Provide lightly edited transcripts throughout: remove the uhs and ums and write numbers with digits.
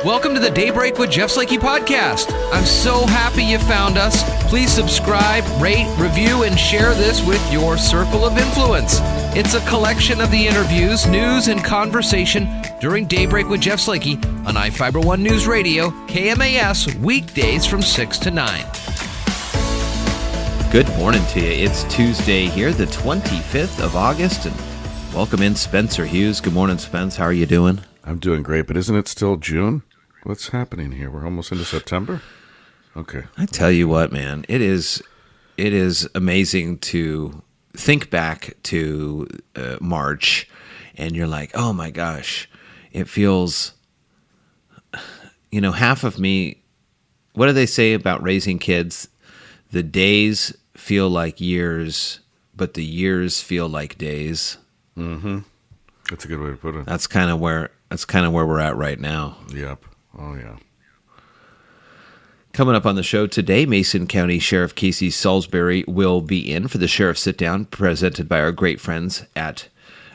Welcome to the Daybreak with Jeff Slakey podcast. I'm so happy you found us. Please subscribe, rate, review, and share this with your circle of influence. It's a collection of the interviews, news, and conversation during Daybreak with Jeff Slakey on I-Fiber1 News Radio, KMAS, weekdays from 6 to 9. Good morning to you. It's Tuesday here, the 25th of August, and welcome in Spencer Hughes. Good morning, Spence. How are you doing? I'm doing great, but isn't it still June? What's happening here? We're almost into September? Okay. I tell you what, man, it is amazing to think back to March, and you're like, oh my gosh, it feels, half of me, what do they say about raising kids? The days feel like years, but the years feel like days. Mm-hmm. That's a good way to put it. That's kind of where we're at right now. Yep. Oh, yeah. Coming up on the show today, Mason County Sheriff Casey Salisbury will be in for the Sheriff Sit-Down presented by our great friends at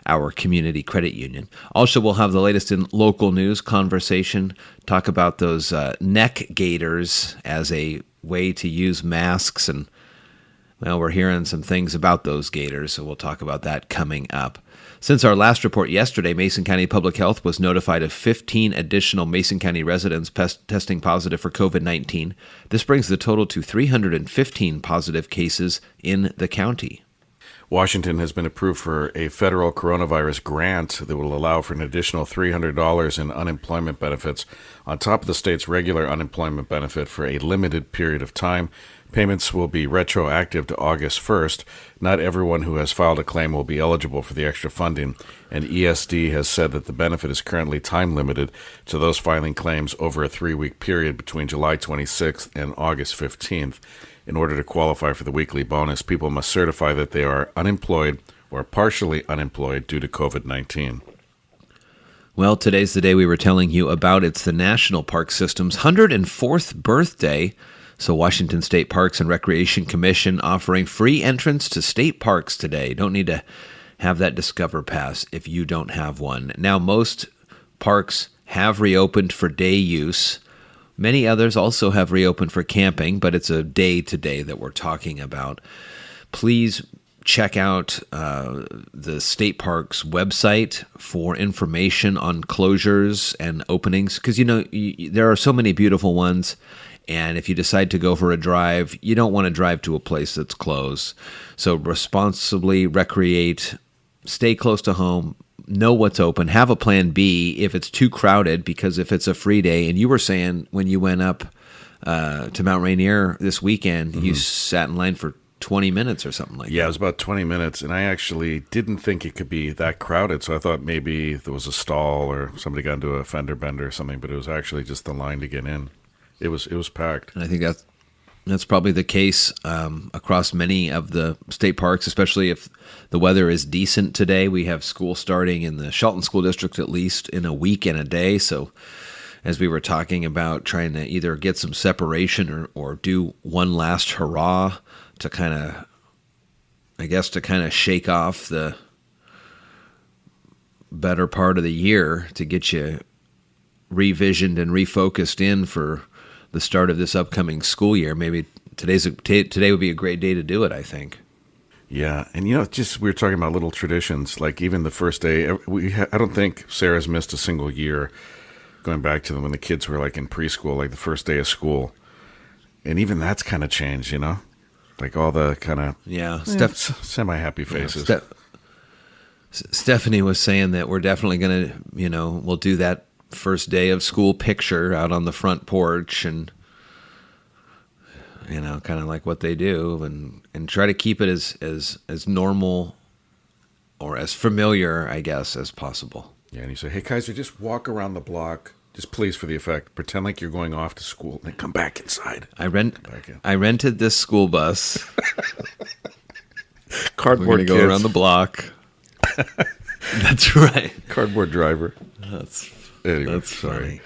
our community credit union. Also, we'll have the latest in local news, conversation, talk about those neck gaiters as a way to use masks. And, well, we're hearing some things about those gaiters, so we'll talk about that coming up. Since our last report yesterday, Mason County Public Health was notified of 15 additional Mason County residents testing positive for COVID-19. This brings the total to 315 positive cases in the county. Washington has been approved for a federal coronavirus grant that will allow for an additional $300 in unemployment benefits on top of the state's regular unemployment benefit for a limited period of time. Payments will be retroactive to August 1st. Not everyone who has filed a claim will be eligible for the extra funding, and ESD has said that the benefit is currently time-limited to those filing claims over a 3-week period between July 26th and August 15th. In order to qualify for the weekly bonus, people must certify that they are unemployed or partially unemployed due to COVID-19. Well, today's the day we were telling you about. It's the National Park System's 104th birthday. So Washington State Parks and Recreation Commission offering free entrance to state parks today. Don't need to have that Discover Pass if you don't have one. Now, most parks have reopened for day use. Many others also have reopened for camping, but it's a day-to-day that we're talking about. Please check out the state park's website for information on closures and openings, because, there are so many beautiful ones. And if you decide to go for a drive, you don't want to drive to a place that's closed. So responsibly recreate, stay close to home, know what's open, have a plan B if it's too crowded, because if it's a free day, and you were saying when you went up to Mount Rainier this weekend, you sat in line for 20 minutes or something like that. Yeah, it was about 20 minutes, and I actually didn't think it could be that crowded, so I thought maybe there was a stall or somebody got into a fender bender or something, but it was actually just the line to get in. It was packed. And I think that's probably the case across many of the state parks, especially if the weather is decent today. We have school starting in the Shelton School District at least in a week and a day. So as we were talking about trying to either get some separation or do one last hurrah to kind of shake off the better part of the year to get you revisioned and refocused in for the start of this upcoming school year. Maybe today would be a great day to do it, I think. Yeah, and we were talking about little traditions, like even the first day. I don't think Sarah's missed a single year going back to them when the kids were like in preschool, like the first day of school. And even that's kind of changed, like all the kind of semi-happy faces. Stephanie was saying that we're definitely going to, we'll do that first day of school picture out on the front porch and, kind of like what they do and try to keep it as normal or as familiar, I guess, as possible. Yeah, and you say, hey, Kaiser, just walk around the block, just please for the effect. Pretend like you're going off to school and then come back inside. I rented this school bus. Cardboard We're going to go around the block. That's right. Cardboard driver. That's Anyway, funny.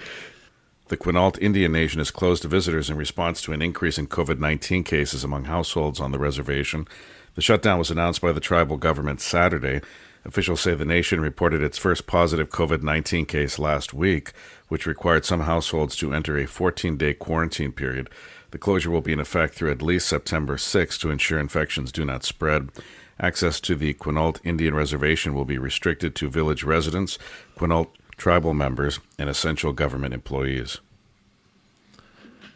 The Quinault Indian Nation is closed to visitors in response to an increase in COVID-19 cases among households on the reservation. The shutdown was announced by the tribal government Saturday. Officials say the nation reported its first positive COVID-19 case last week, which required some households to enter a 14-day quarantine period. The closure will be in effect through at least September 6 to ensure infections do not spread. Access to the Quinault Indian Reservation will be restricted to village residents, Quinault tribal members, and essential government employees.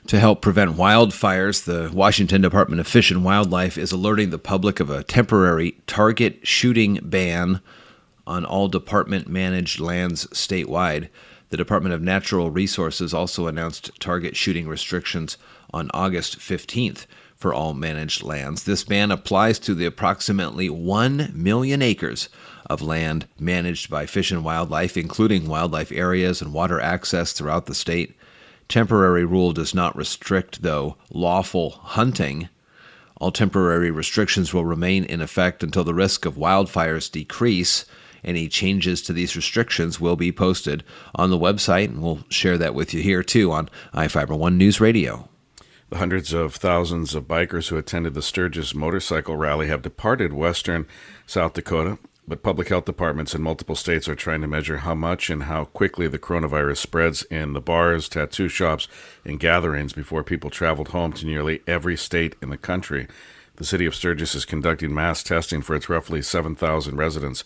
To help prevent wildfires, the Washington Department of Fish and Wildlife is alerting the public of a temporary target shooting ban on all department-managed lands statewide. The Department of Natural Resources also announced target shooting restrictions on August 15th for all managed lands. This ban applies to the approximately 1 million acres of land managed by Fish and Wildlife, including wildlife areas and water access throughout the state. Temporary rule does not restrict, though, lawful hunting. All temporary restrictions will remain in effect until the risk of wildfires decrease. Any changes to these restrictions will be posted on the website, and we'll share that with you here, too, on iFiber One News Radio. The hundreds of thousands of bikers who attended the Sturgis motorcycle rally have departed western South Dakota, but public health departments in multiple states are trying to measure how much and how quickly the coronavirus spreads in the bars, tattoo shops, and gatherings before people traveled home to nearly every state in the country. The city of Sturgis is conducting mass testing for its roughly 7,000 residents.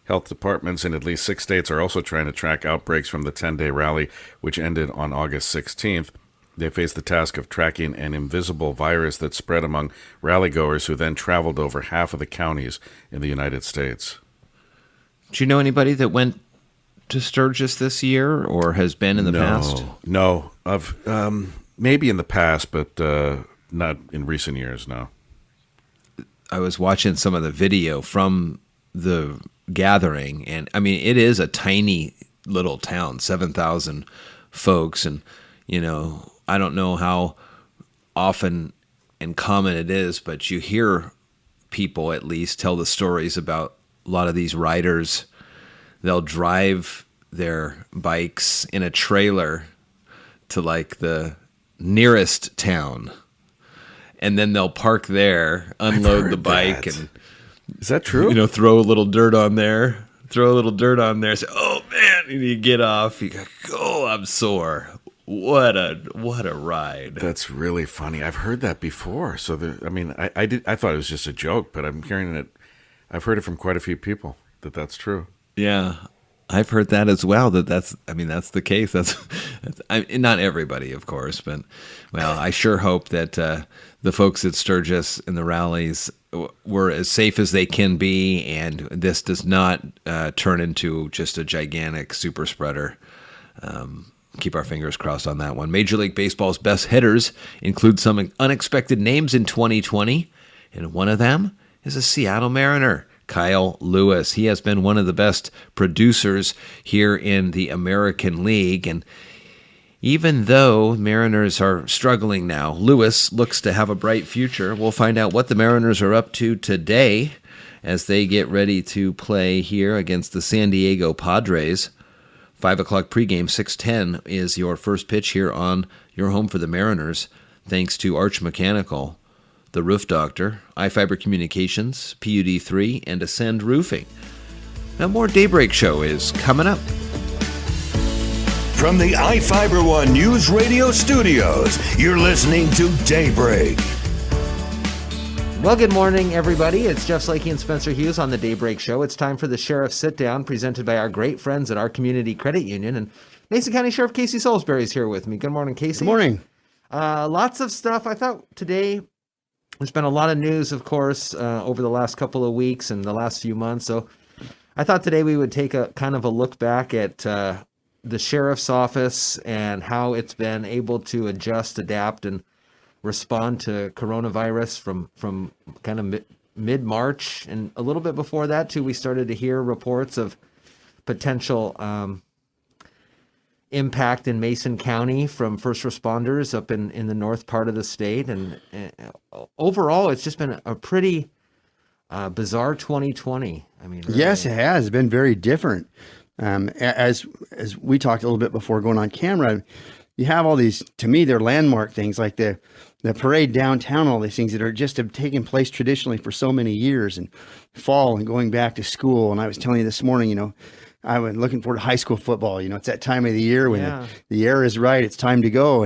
Health departments in at least 6 states are also trying to track outbreaks from the 10-day rally, which ended on August 16th. They face the task of tracking an invisible virus that spread among rallygoers who then traveled over half of the counties in the United States. Do you know anybody that went to Sturgis this year or has been in the past? No. I've maybe in the past, but not in recent years, no. I was watching some of the video from the gathering, and I mean, it is a tiny little town, 7,000 folks, and I don't know how often and common it is, but you hear people at least tell the stories about a lot of these riders. They'll drive their bikes in a trailer to like the nearest town, and then they'll park there, unload the bike, and is that true? Throw a little dirt on there. Say, "Oh man!" And you get off. You go, "Oh, I'm sore." What a ride! That's really funny. I've heard that before. So I thought it was just a joke, but I'm hearing it. I've heard it from quite a few people that's true. Yeah, I've heard that as well. That's the case. That's not everybody, of course, but I sure hope that the folks at Sturgis in the rallies were as safe as they can be, and this does not turn into just a gigantic super spreader. Keep our fingers crossed on that one. Major League Baseball's best hitters include some unexpected names in 2020, and one of them is a Seattle Mariner, Kyle Lewis. He has been one of the best producers here in the American League, and even though Mariners are struggling now, Lewis looks to have a bright future. We'll find out what the Mariners are up to today as they get ready to play here against the San Diego Padres. 5 o'clock pregame, 6:10 is your first pitch here on your home for the Mariners, thanks to Arch Mechanical, The Roof Doctor, iFiber Communications, PUD3, and Ascend Roofing. Now, more Daybreak Show is coming up. From the iFiber One News Radio studios, you're listening to Daybreak. Well, good morning, everybody. It's Jeff Slakey and Spencer Hughes on the Daybreak Show. It's time for the Sheriff Sit Down, presented by our great friends at our Community Credit Union. And Mason County Sheriff Casey Salisbury is here with me. Good morning, Casey. Good morning. Lots of stuff. I thought today there's been a lot of news, of course, over the last couple of weeks and the last few months. So I thought today we would take a kind of a look back at the sheriff's office and how it's been able to adjust, adapt, and respond to coronavirus from kind of mid-March. And a little bit before that, too, we started to hear reports of potential impact in Mason County from first responders up in the north part of the state. And overall, it's just been a pretty bizarre 2020. I mean, really. Yes, it has. It's been very different. As we talked a little bit before going on camera, you have all these, to me, they're landmark things like the parade downtown, all these things that are just have taken place traditionally for so many years, and fall and going back to school. And I was telling you this morning, I was looking forward to high school football. It's that time of the year when the air is right. It's time to go.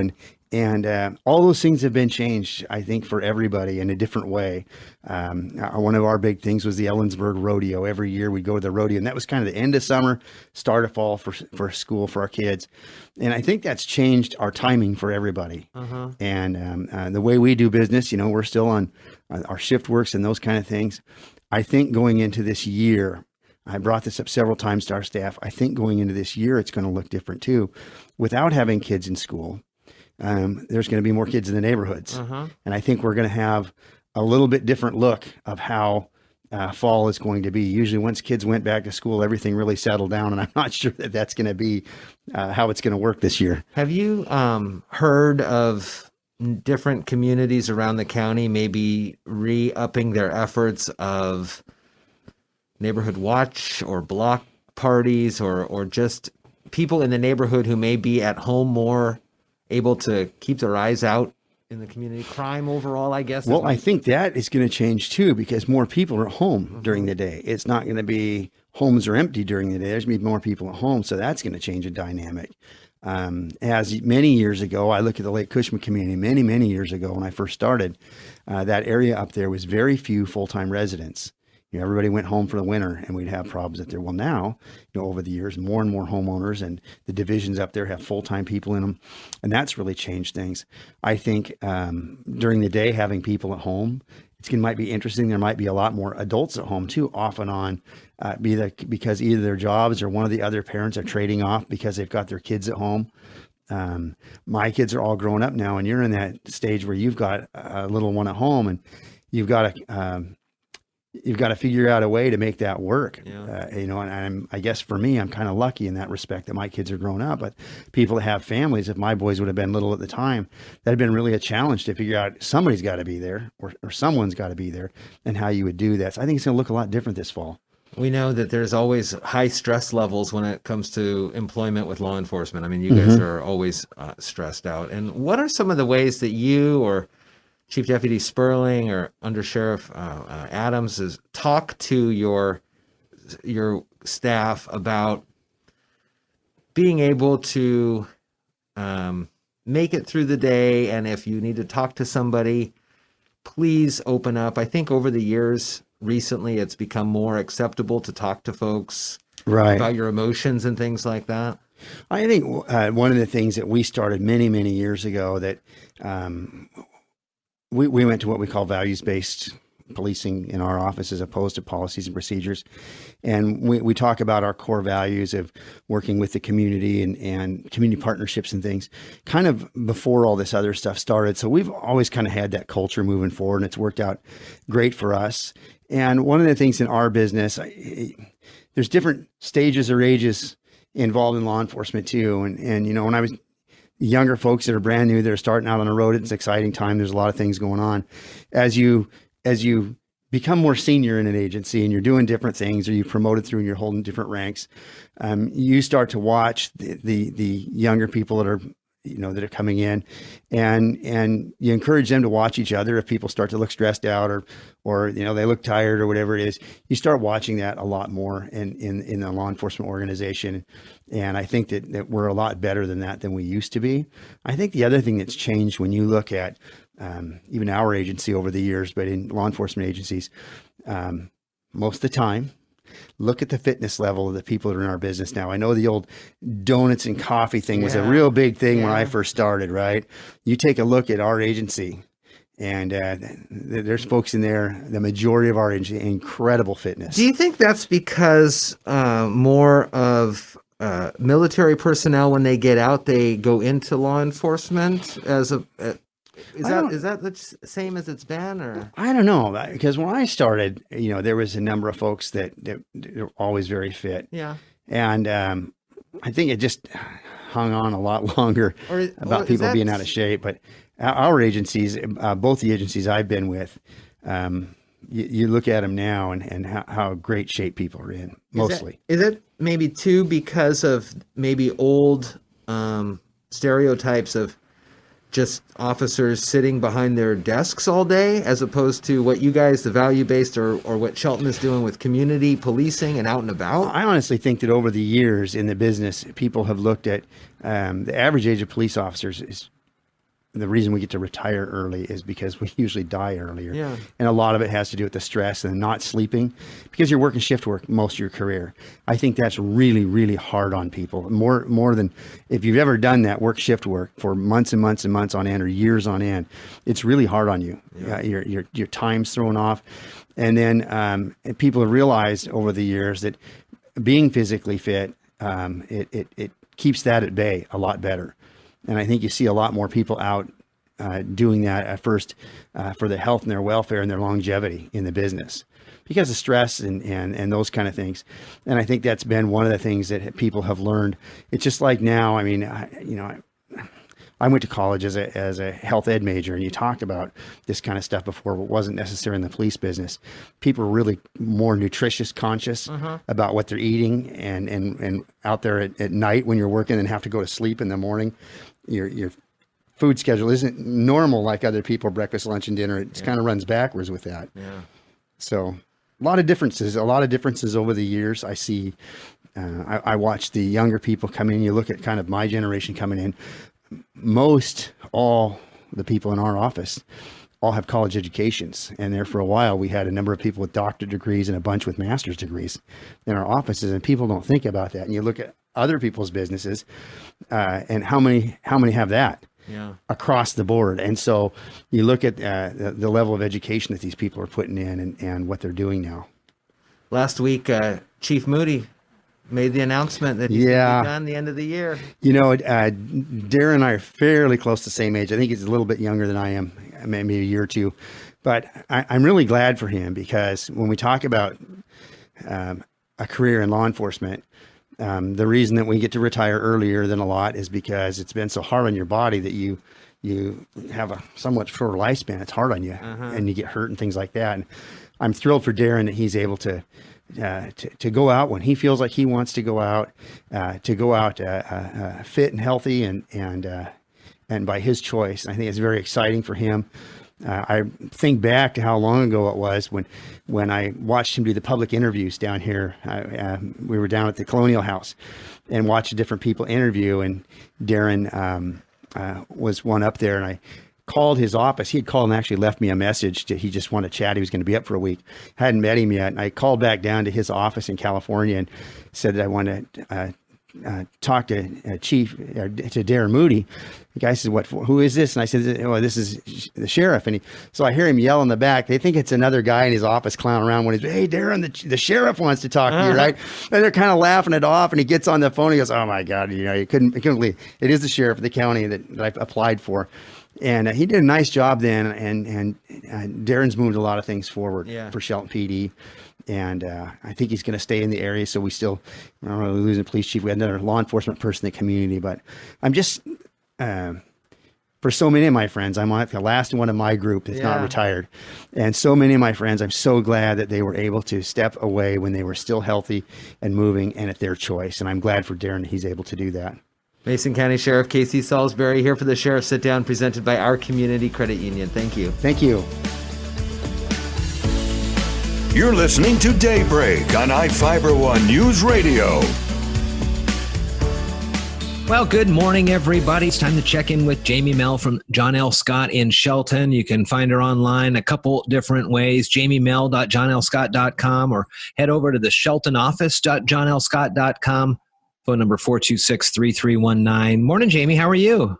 And all those things have been changed, I think, for everybody in a different way. One of our big things was the Ellensburg Rodeo. Every year we'd go to the rodeo, and that was kind of the end of summer, start of fall for school for our kids. And I think that's changed our timing for everybody. And the way we do business, we're still on our shift works and those kind of things. I think going into this year, I brought this up several times to our staff. I think going into this year, it's going to look different too. Without having kids in school, there's going to be more kids in the neighborhoods. And I think we're going to have a little bit different look of how fall is going to be. Usually once kids went back to school, everything really settled down, and I'm not sure that that's going to be how it's going to work this year. Have you heard of different communities around the county maybe re-upping their efforts of neighborhood watch or block parties or just people in the neighborhood who may be at home more able to keep their eyes out in the community? Crime overall, I guess. Well, I think that is going to change too, because more people are home during the day. It's not going to be homes are empty during the day. There's going to be more people at home. So that's going to change the dynamic. As many years ago, I look at the Lake Cushman community, many years ago when I first started, that area up there was very few full-time residents. Everybody went home for the winter, and we'd have problems up there. Well, now, over the years, more and more homeowners and the divisions up there have full-time people in them, and that's really changed things. I think during the day, having people at home, might be interesting. There might be a lot more adults at home too, off and on, because either their jobs or one of the other parents are trading off because they've got their kids at home. My kids are all grown up now, and you're in that stage where you've got a little one at home, and you've got to figure out a way to make that work. And I guess for me, I'm kind of lucky in that respect that my kids are grown up, but people that have families, if my boys would have been little at the time, that'd been really a challenge to figure out somebody's got to be there or someone's got to be there and how you would do that. So I think it's going to look a lot different this fall. We know that there's always high stress levels when it comes to employment with law enforcement. I mean, you guys are always stressed out. And what are some of the ways that you or Chief Deputy Sperling or Under Sheriff Adams has talked to your staff about being able to make it through the day, and if you need to talk to somebody, please open up. I think over the years, recently, it's become more acceptable to talk to folks about your emotions and things like that. I think one of the things that we started many years ago that we went to what we call values-based policing in our office as opposed to policies and procedures. And we talk about our core values of working with the community and community partnerships and things kind of before all this other stuff started. So we've always kind of had that culture moving forward, and it's worked out great for us. And one of the things in our business, there's different stages or ages involved in law enforcement too. And when I was younger folks that are brand new, they're starting out on the road, it's an exciting time. There's a lot of things going on. As you become more senior in an agency and you're doing different things, or you promoted through and you're holding different ranks, you start to watch the younger people that are coming in, and you encourage them to watch each other. If people start to look stressed out or they look tired or whatever it is, you start watching that a lot more in the law enforcement organization. And I think that we're a lot better than we used to be. I think the other thing that's changed when you look at even our agency over the years, but in law enforcement agencies, most of the time, look at the fitness level of the people that are in our business now. I know the old donuts and coffee thing was a real big thing when I first started, right? You take a look at our agency, and there's folks in there, the majority of our agency, incredible fitness. Do you think that's because more of military personnel, when they get out, they go into law enforcement as a... Is that the same as it's been, or? I don't know, because when I started, there was a number of folks that were always very fit. Yeah. And I think it just hung on a lot longer about people being out of shape. But our agencies, both the agencies I've been with, you look at them now and how great shape people are in, mostly. Is it maybe too because of maybe old stereotypes of just officers sitting behind their desks all day, as opposed to what you guys, the value-based or what Shelton is doing with community policing and out and about? I honestly think that over the years in the business, people have looked at the average age of police officers is the reason we get to retire early is because we usually die earlier. Yeah. And a lot of it has to do with the stress and not sleeping because you're working shift work most of your career. I think that's really, really hard on people. More than if you've ever done that shift work for months and months and months on end or years on end, it's really hard on you. Yeah. Your time's thrown off. And then people have realized over the years that being physically fit, it keeps that at bay a lot better. And I think you see a lot more people out doing that at first for their health and their welfare and their longevity in the business because of stress and those kind of things. And I think that's been one of the things that people have learned. It's just like now, I mean, I went to college as a health ed major, and you talked about this kind of stuff before, but wasn't necessarily in the police business. People are really more nutritious conscious about what they're eating and out there at night when you're working and have to go to sleep in the morning. Your food schedule isn't normal like other people, breakfast, lunch, and dinner. It kind of runs backwards with that. Yeah. So a lot of differences over the years. I see, I watch the younger people come in. You look at kind of my generation coming in. Most all the people in our office all have college educations. And there for a while, we had a number of people with doctorate degrees and a bunch with master's degrees in our offices. And people don't think about that. And you look at other people's businesses and how many have that across the board. And so you look at the level of education that these people are putting in and what they're doing now. Last week, Chief Moody made the announcement that he's going to be done the end of the year. You know, Darren and I are fairly close to the same age. I think he's a little bit younger than I am, maybe a year or two. But I'm really glad for him because when we talk about a career in law enforcement, the reason that we get to retire earlier than a lot is because it's been so hard on your body that you have a somewhat shorter lifespan. It's hard on you and you get hurt and things like that. And I'm thrilled for Darren that he's able to go out when he feels like he wants to go out fit and healthy and by his choice. I think it's very exciting for him. I think back to how long ago it was when I watched him do the public interviews down here. We were down at the Colonial House and watched different people interview, and Darren was one up there, and I called his office. He had called and actually left me a message that he just wanted to chat. He was going to be up for a week. Hadn't met him yet. And I called back down to his office in California and said that I wanted to talk to to Darren Moody. The guy said, who is this? And I said, oh, this is the sheriff. And so I hear him yell in the back. They think it's another guy in his office clowning around when he's, hey, Darren, the sheriff wants to talk to you, right? And they're kind of laughing it off. And he gets on the phone. He goes, oh my God, he couldn't believe it is the sheriff of the county that I applied for. And he did a nice job then, and Darren's moved a lot of things forward for Shelton PD. And I think he's going to stay in the area. So we still, I don't know, losing a police chief. We had another law enforcement person in the community. But I'm just, for so many of my friends, I'm like the last one of my group that's not retired. And so many of my friends, I'm so glad that they were able to step away when they were still healthy and moving and at their choice. And I'm glad for Darren that he's able to do that. Mason County Sheriff Casey Salisbury here for the Sheriff Sit Down presented by our Community Credit Union. Thank you. Thank you. You're listening to Daybreak on iFiber One News Radio. Well, good morning, everybody. It's time to check in with Jamie Mell from John L. Scott in Shelton. You can find her online a couple different ways, jamiemell.johnlscott.com, or head over to the sheltonoffice.johnlscott.com. Phone number 426-3319. Morning, Jamie. How are you?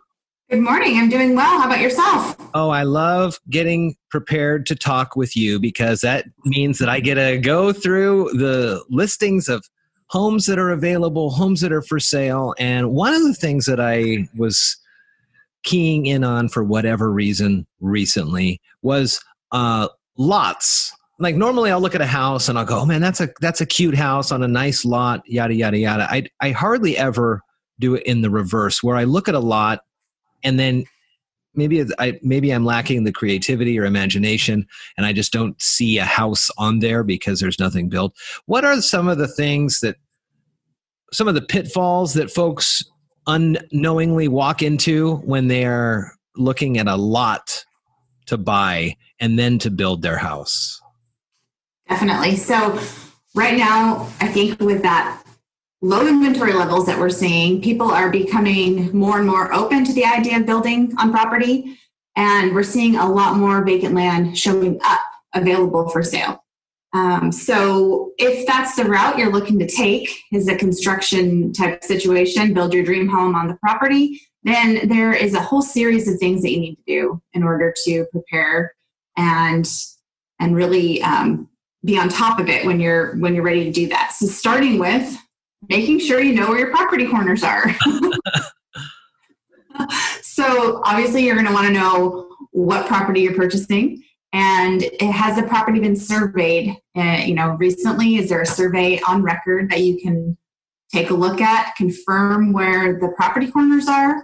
Good morning. I'm doing well. How about yourself? Oh, I love getting prepared to talk with you because that means that I get to go through the listings of homes that are available, homes that are for sale. And one of the things that I was keying in on for whatever reason recently was lots. Like normally I'll look at a house and I'll go, oh man, that's a cute house on a nice lot, yada, yada, yada. I hardly ever do it in the reverse where I look at a lot and then maybe I'm lacking the creativity or imagination and I just don't see a house on there because there's nothing built. What are some of the pitfalls that folks unknowingly walk into when they're looking at a lot to buy and then to build their house? Definitely. So right now, I think with that low inventory levels that we're seeing, people are becoming more and more open to the idea of building on property. And we're seeing a lot more vacant land showing up available for sale. So if that's the route you're looking to take, is a construction type situation, build your dream home on the property, then there is a whole series of things that you need to do in order to prepare and really be on top of it when you're ready to do that. So starting with making sure you know where your property corners are. So obviously you're going to want to know what property you're purchasing. And has the property been surveyed? Recently, is there a survey on record that you can take a look at, confirm where the property corners are?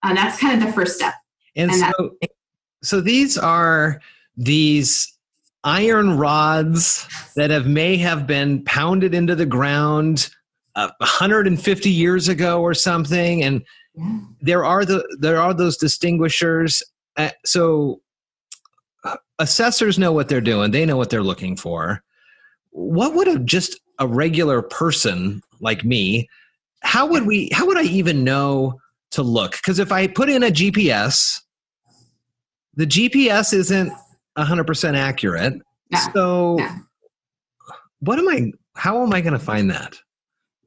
That's kind of the first step. And so these are these iron rods that may have been pounded into the ground 150 years ago or something, and there are those distinguishers. So assessors know what they're doing. They know what they're looking for. What would just a regular person like me, how would I even know to look? Because if I put in a GPS, the GPS isn't 100% accurate. No, so no. How am I going to find that?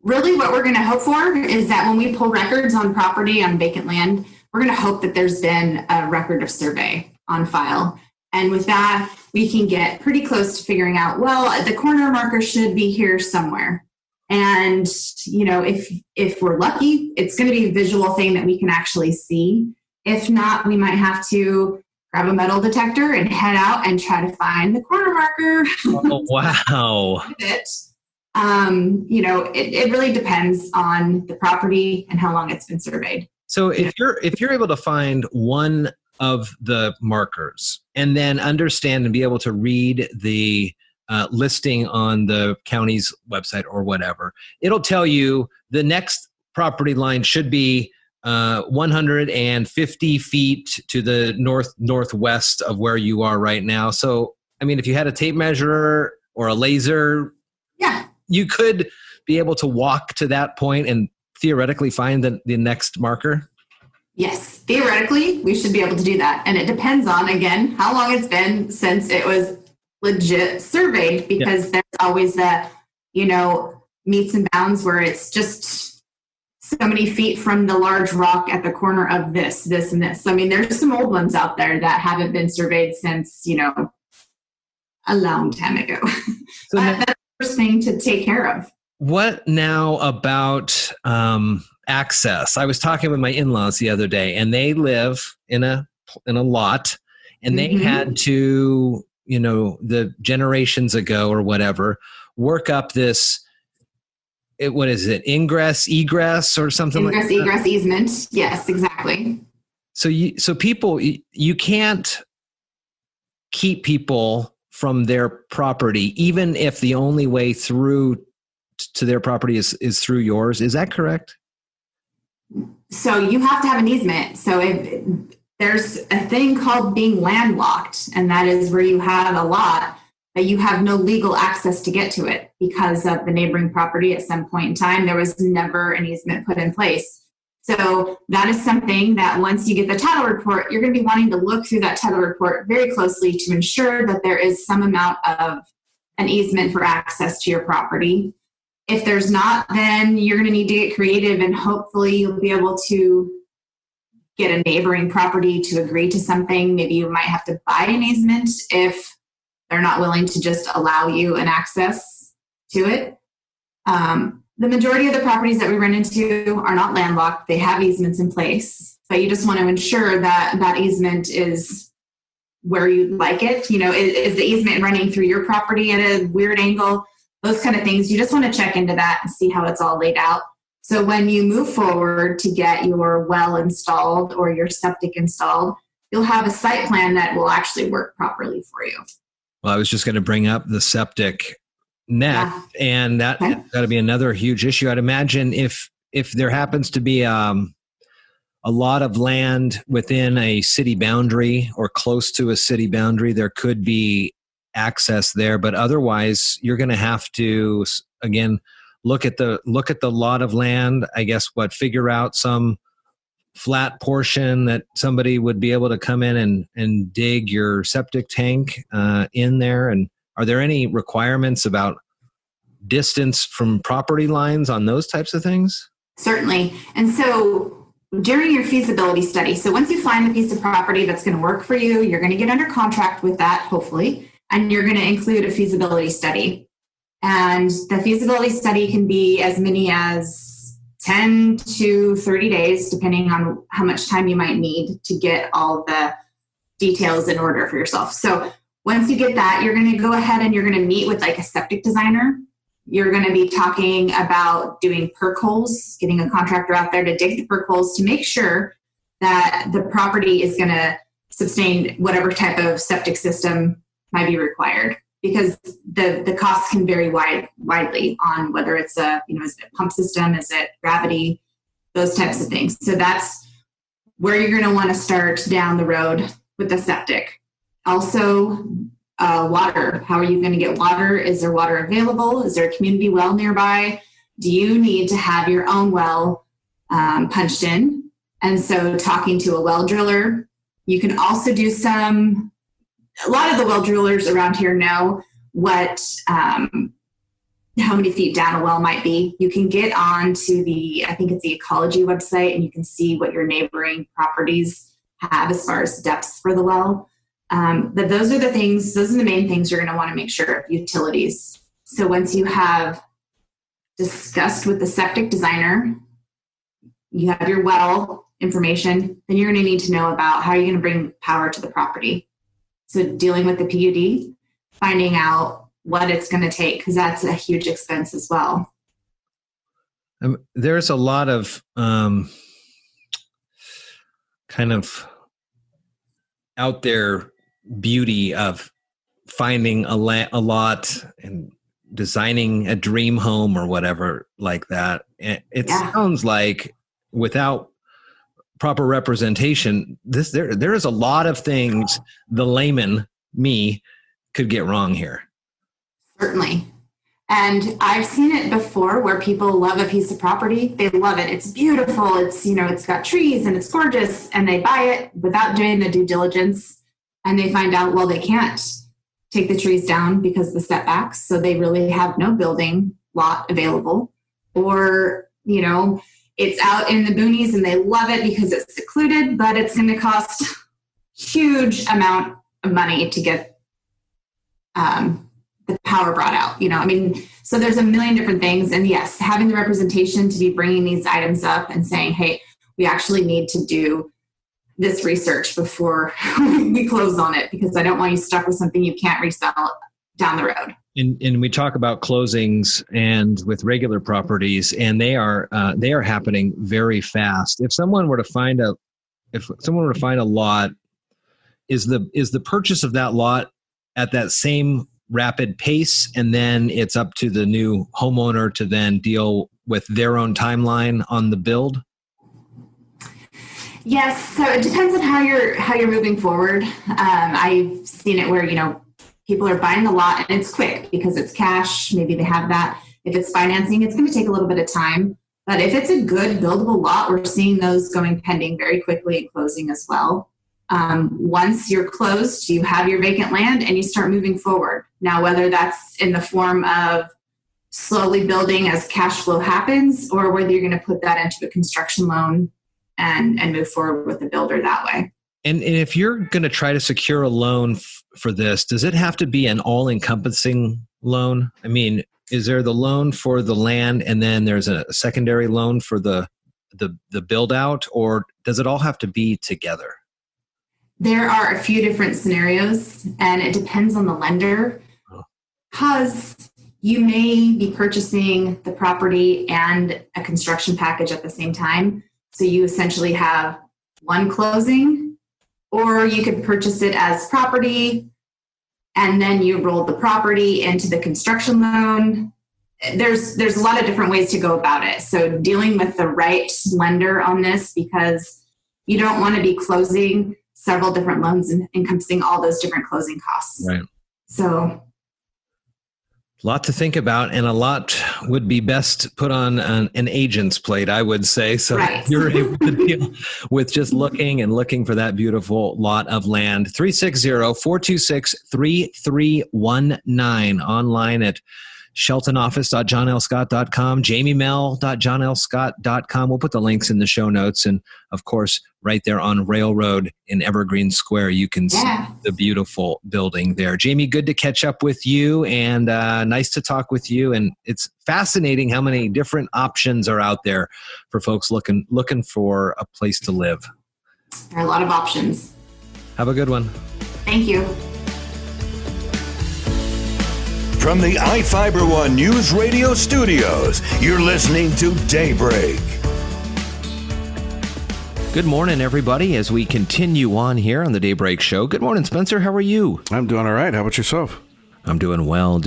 Really what we're going to hope for is that when we pull records on property on vacant land, we're going to hope that there's been a record of survey on file. And with that, we can get pretty close to figuring out, well, the corner marker should be here somewhere. And, if we're lucky, it's going to be a visual thing that we can actually see. If not, we might have to grab a metal detector and head out and try to find the corner marker. Oh, wow. It really depends on the property and how long it's been surveyed. So if you're able to find one of the markers and then understand and be able to read the listing on the county's website or whatever, it'll tell you the next property line should be 150 feet to the northwest of where you are right now. So, I mean, if you had a tape measure or a laser, you could be able to walk to that point and theoretically find the next marker. Yes, theoretically, we should be able to do that. And it depends on, again, how long it's been since it was legit surveyed, because there's always that, meets and bounds where it's just so many feet from the large rock at the corner of this, and this. I mean, there's some old ones out there that haven't been surveyed since, a long time ago. So that's the first thing to take care of. What now about access? I was talking with my in-laws the other day, and they live in a lot, and they had to, the generations ago or whatever, work up this. What is it? Ingress, egress, or something like that? Ingress, egress easement. Yes, exactly. So people, you can't keep people from their property, even if the only way through to their property is through yours. Is that correct? So you have to have an easement. So there's a thing called being landlocked, and that is where you have a lot, but you have no legal access to get to it because of the neighboring property. At some point in time, there was never an easement put in place. So that is something that once you get the title report, you're going to be wanting to look through that title report very closely to ensure that there is some amount of an easement for access to your property. If there's not, then you're going to need to get creative, and hopefully you'll be able to get a neighboring property to agree to something. Maybe you might have to buy an easement if they're not willing to just allow you an access to it. The majority of the properties that we run into are not landlocked. They have easements in place, but you just want to ensure that that easement is where you like it. Is the easement running through your property at a weird angle? Those kind of things. You just want to check into that and see how it's all laid out. So when you move forward to get your well installed or your septic installed, you'll have a site plan that will actually work properly for you. Well, I was just going to bring up the septic net, and that's got to be another huge issue. I'd imagine if if there happens to be a lot of land within a city boundary or close to a city boundary, there could be access there. But otherwise, you're going to have to, again, look at the lot of land. I guess figure out some flat portion that somebody would be able to come in and dig your septic tank in there. And are there any requirements about distance from property lines on those types of things? Certainly. And so during your feasibility study, so once you find the piece of property that's going to work for you, you're going to get under contract with that, hopefully, and you're going to include a feasibility study. And the feasibility study can be as many as 10 to 30 days, depending on how much time you might need to get all the details in order for yourself. So once you get that, you're going to go ahead and you're going to meet with like a septic designer. You're going to be talking about doing perk holes, getting a contractor out there to dig the perk holes to make sure that the property is going to sustain whatever type of septic system might be required. Because the costs can vary widely on whether it's is it a pump system, is it gravity, those types of things. So that's where you're going to want to start down the road with the septic. Also, water. How are you going to get water? Is there water available? Is there a community well nearby? Do you need to have your own well punched in? And so talking to a well driller. You can also do a lot of the well drillers around here know how many feet down a well might be. You can get on to I think it's the ecology website, and you can see what your neighboring properties have as far as depths for the well. But those are the main things you're going to want to make sure of. Utilities. So once you have discussed with the septic designer, you have your well information, then you're going to need to know about how you're going to bring power to the property. So dealing with the PUD, finding out what it's going to take, because that's a huge expense as well. There's a lot of kind of out there beauty of finding a lot and designing a dream home or whatever like that. It sounds like without proper representation, there is a lot of things the layman, me, could get wrong here. Certainly. And I've seen it before where people love a piece of property. They love it. It's beautiful. It's got trees and it's gorgeous, and they buy it without doing the due diligence, and they find out, well, they can't take the trees down because of the setbacks. So they really have no building lot available, or, it's out in the boonies and they love it because it's secluded, but it's going to cost huge amount of money to get the power brought out. So there's a million different things. And yes, having the representation to be bringing these items up and saying, hey, we actually need to do this research before we close on it, because I don't want you stuck with something you can't resell down the road. And we talk about closings and with regular properties, and they are happening very fast. If someone were to find a lot, is the purchase of that lot at that same rapid pace, and then it's up to the new homeowner to then deal with their own timeline on the build? Yes, so it depends on how you're moving forward. I've seen it where people are buying a lot and it's quick because it's cash. Maybe they have that. If it's financing, it's going to take a little bit of time. But if it's a good buildable lot, we're seeing those going pending very quickly and closing as well. Once you're closed, you have your vacant land and you start moving forward. Now, whether that's in the form of slowly building as cash flow happens, or whether you're going to put that into a construction loan and move forward with the builder that way. And if you're going to try to secure a loan for this, does it have to be an all-encompassing loan? I mean, is there the loan for the land and then there's a secondary loan for the build-out, or does it all have to be together? There are a few different scenarios, and it depends on the lender, because you may be purchasing the property and a construction package at the same time. So you essentially have one closing, or you could purchase it as property and then you roll the property into the construction loan. there's a lot of different ways to go about it. So dealing with the right lender on this, because you don't want to be closing several different loans and encompassing all those different closing costs. Right. So a lot to think about, and a lot would be best put on an agent's plate, I would say. So right. You're able to deal with just looking for that beautiful lot of land. 360-426-3319, online at sheltonoffice.johnlscott.com, jamiemell.johnlscott.com. We'll put the links in the show notes. And of course, right there on Railroad in Evergreen Square, you can see the beautiful building there. Jamie, good to catch up with you, and nice to talk with you. And it's fascinating how many different options are out there for folks looking for a place to live. There are a lot of options. Have a good one. Thank you. From the iFiber One News Radio studios, you're listening to Daybreak. Good morning, everybody, as we continue on here on the Daybreak Show. Good morning, Spencer. How are you? I'm doing all right. How about yourself? I'm doing well.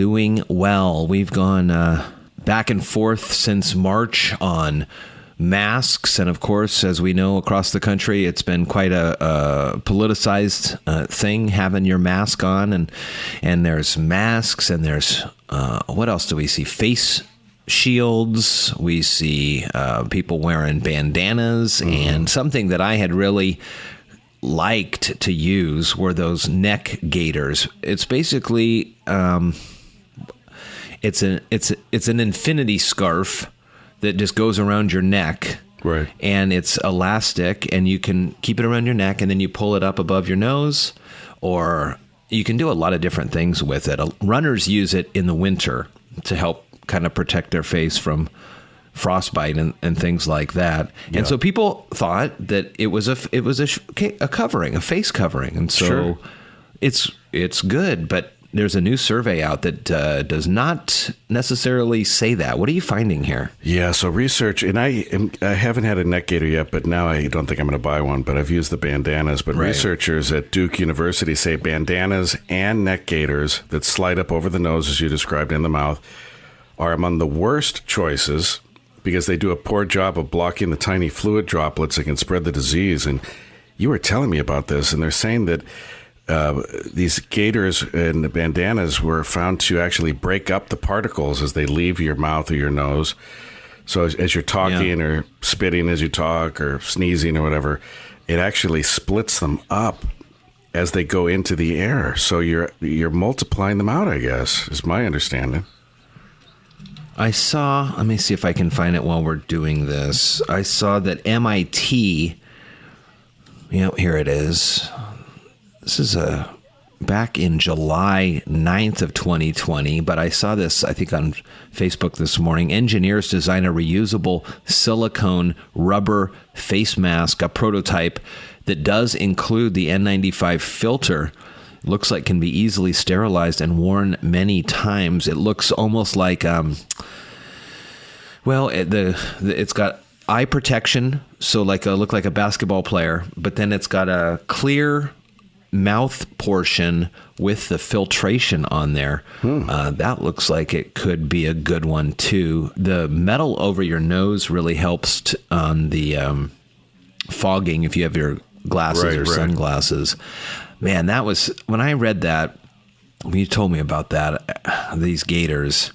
We've gone back and forth since March on masks. And of course, as we know, across the country, it's been quite a politicized thing, having your mask on. And there's masks, and there's, what else do we see? Face shields. We see people wearing bandanas. And something that I had really liked to use were those neck gaiters. It's basically, it's an infinity scarf that just goes around your neck. Right. And it's elastic, and you can keep it around your neck, and then you pull it up above your nose, or you can do a lot of different things with it. Runners use it in the winter to help kind of protect their face from frostbite and things like that. Yeah. And so people thought that it was a covering, a face covering. And so it's good, but there's a new survey out that does not necessarily say that. What are you finding here? Yeah, so research, and I haven't had a neck gaiter yet, but now I don't think I'm going to buy one, but I've used the bandanas. But researchers at Duke University say bandanas and neck gaiters that slide up over the nose, as you described, in the mouth, are among the worst choices because they do a poor job of blocking the tiny fluid droplets that can spread the disease. And you were telling me about this, and they're saying that these gaiters and the bandanas were found to actually break up the particles as they leave your mouth or your nose. So as you're talking or spitting as you talk or sneezing or whatever, it actually splits them up as they go into the air. So you're multiplying them out, I guess, is my understanding. I saw, let me see if I can find it while we're doing this. I saw that MIT, here it is. This is back in July 9th of 2020, but I saw this, I think, on Facebook this morning. Engineers design a reusable silicone rubber face mask, a prototype that does include the N95 filter. It looks like can be easily sterilized and worn many times. It looks almost like, it's got eye protection, so look like a basketball player, but then it's got a clear mouth portion with the filtration on there. That looks like it could be a good one too. The metal over your nose really helps on the fogging if you have your glasses or sunglasses. Man, that was, when I read that, when you told me about that, these gaiters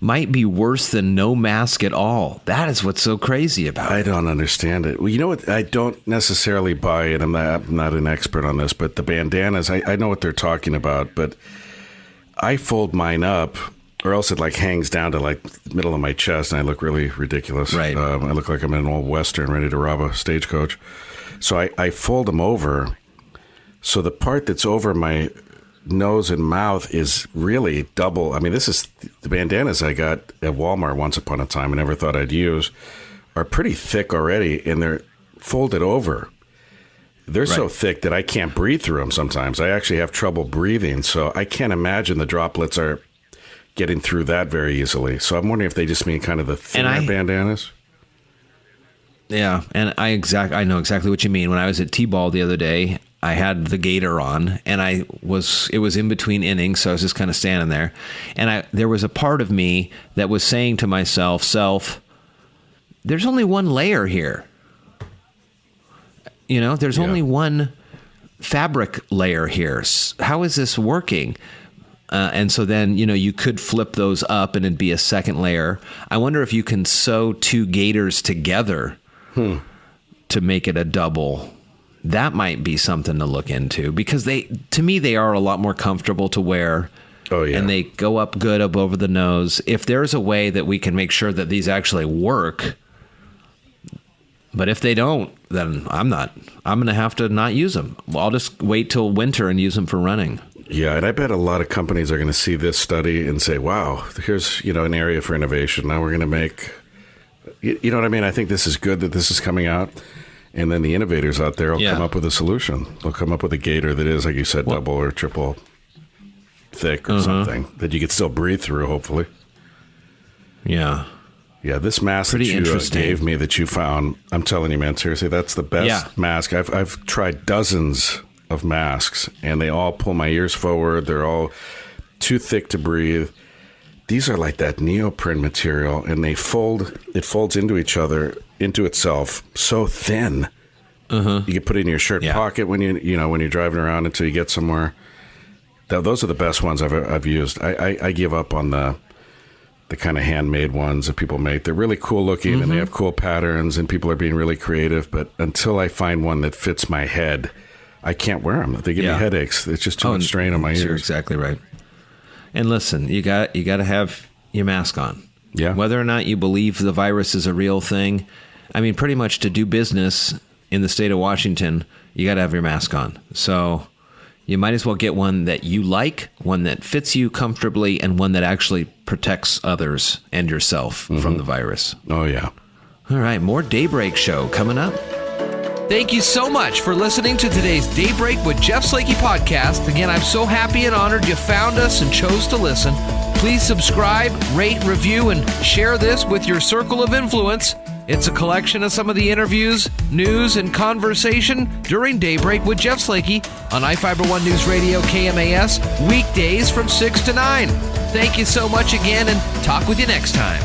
might be worse than no mask at all. That is what's so crazy about it. I don't understand it. Well, you know what? I don't necessarily buy it. I'm not an expert on this, but the bandanas, I know what they're talking about, but I fold mine up, or else it hangs down to the middle of my chest, and I look really ridiculous. Right. I look like I'm in an old Western ready to rob a stagecoach. So I fold them over. So the part that's over my nose and mouth is really double. I mean, this is the bandanas I got at Walmart once upon a time. I never thought I'd use, are pretty thick already, and they're folded over. They're so thick that I can't breathe through them sometimes. I actually have trouble breathing, so I can't imagine the droplets are getting through that very easily. So I'm wondering if they just mean kind of the thinner bandanas. Yeah, and I know exactly what you mean. When I was at T-ball the other day, I had the gator on, and it was in between innings, so I was just kind of standing there, and there was a part of me that was saying to myself, there's only one layer here. There's only one fabric layer here. How is this working? And so then, you could flip those up and it'd be a second layer. I wonder if you can sew two gators together to make it a double. That might be something to look into, because to me, they are a lot more comfortable to wear. Oh, yeah. And they go up good up over the nose. If there's a way that we can make sure that these actually work, but if they don't, then I'm going to have to not use them. Well, I'll just wait till winter and use them for running. Yeah, and I bet a lot of companies are going to see this study and say, wow, here's, an area for innovation. Now we're going to make, you know what I mean? I think this is good that this is coming out. And then the innovators out there will come up with a solution. They'll come up with a gator that is, like you said, double or triple thick or something that you could still breathe through, hopefully. Yeah. Yeah, this mask Pretty that you interesting. gave me that you found, I'm telling you, man, seriously, that's the best mask. I've tried dozens of masks, and they all pull my ears forward. They're all too thick to breathe. These are like that neoprene material, and it folds into itself so thin. You can put it in your shirt pocket when when you're driving around until you get somewhere. Those are the best ones I've used. I give up on the kind of handmade ones that people make. They're really cool looking and they have cool patterns and people are being really creative. But until I find one that fits my head, I can't wear them. They give me headaches. It's just too much strain on my ears. You're exactly right. And listen, you got to have your mask on. Yeah. Whether or not you believe the virus is a real thing, I mean, pretty much to do business in the state of Washington, you got to have your mask on. So you might as well get one that you like, one that fits you comfortably, and one that actually protects others and yourself from the virus. Oh, yeah. All right, more Daybreak Show coming up. Thank you so much for listening to today's Daybreak with Jeff Slakey podcast. Again, I'm so happy and honored you found us and chose to listen. Please subscribe, rate, review, and share this with your circle of influence. It's a collection of some of the interviews, news, and conversation during Daybreak with Jeff Slakey on iFiber 1 News Radio KMAS, weekdays from 6 to 9. Thank you so much again, and talk with you next time.